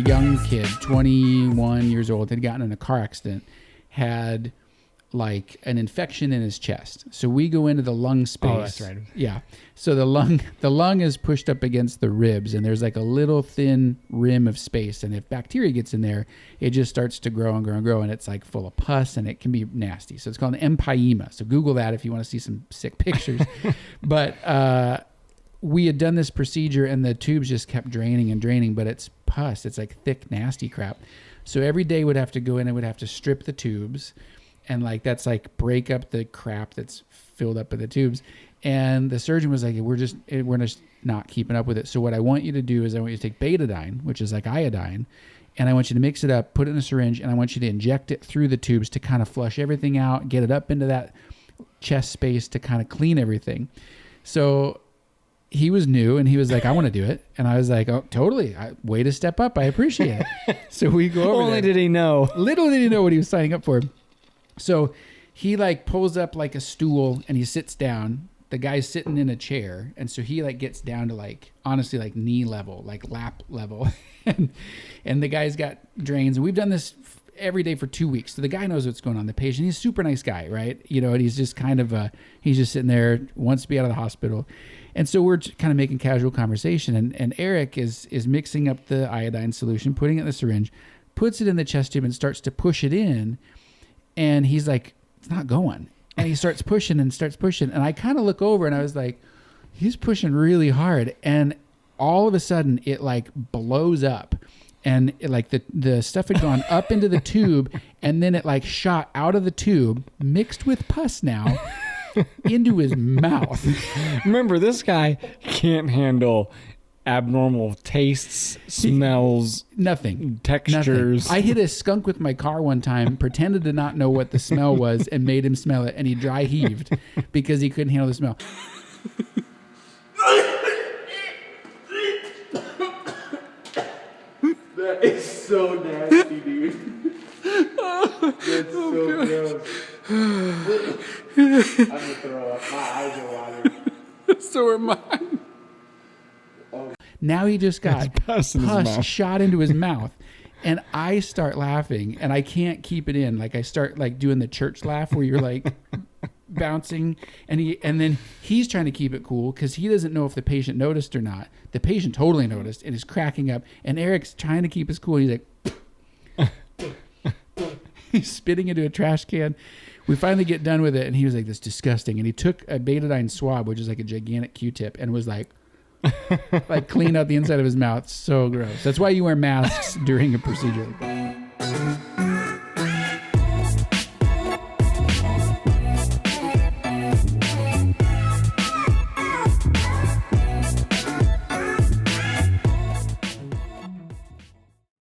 young kid, 21 years old, had gotten in a car accident, had like an infection in his chest. So we go into the lung space. Oh, that's right. Yeah. So the lung is pushed up against the ribs, and there's like a little thin rim of space. And if bacteria gets in there, it just starts to grow and grow and grow, and it's like full of pus, and it can be nasty. So it's called an empyema. So Google that if you want to see some sick pictures. But we had done this procedure, and the tubes just kept draining and draining, but it's pus. It's like thick, nasty crap. So every day we'd have to go in and we'd have to strip the tubes. And like, that's like break up the crap that's filled up in the tubes. And the surgeon was like, we're just not keeping up with it. So what I want you to do is I want you to take betadine, which is like iodine, and I want you to mix it up, put it in a syringe, and I want you to inject it through the tubes to kind of flush everything out, get it up into that chest space to kind of clean everything. So he was new, and he was like, I want to do it. And I was like, oh, totally. Way to step up. I appreciate it. So we go over Only there. did he know. Little did he know what he was signing up for. So he like pulls up like a stool and he sits down. The guy's sitting in a chair. And so he like gets down to like, honestly, like knee level, like lap level. and the guy's got drains. And we've done this every day for 2 weeks. So the guy knows what's going on. The patient, he's a super nice guy, right? You know, and he's just kind of, he's just sitting there, wants to be out of the hospital. And so we're kind of making casual conversation. And Eric is mixing up the iodine solution, putting it in the syringe, puts it in the chest tube and starts to push it in. And he's like, it's not going. And he starts pushing. And I kind of look over and I was like, he's pushing really hard. And all of a sudden it like blows up. And it, like the stuff had gone up into the tube, and then it like shot out of the tube, mixed with pus now, into his mouth. Remember, this guy can't handle abnormal tastes, smells, nothing, textures. Nothing. I hit a skunk with my car one time, pretended to not know what the smell was, and made him smell it, and he dry heaved because he couldn't handle the smell. That is so nasty, dude. That's so gross. I'm gonna throw up. My eyes are watering. So are mine. Now he just got pus in his mouth. shot into his mouth. And I start laughing, and I can't keep it in. Like I start like doing the church laugh where you're like bouncing, and then he's trying to keep it cool because he doesn't know if the patient noticed or not. The patient totally noticed and is cracking up, and Eric's trying to keep us cool. He's like, he's spitting into a trash can. We finally get done with it, and he was like, "That's disgusting." And he took a betadine swab, which is like a gigantic Q-tip, and was like cleaned out the inside of his mouth. So gross. That's why you wear masks during a procedure like that.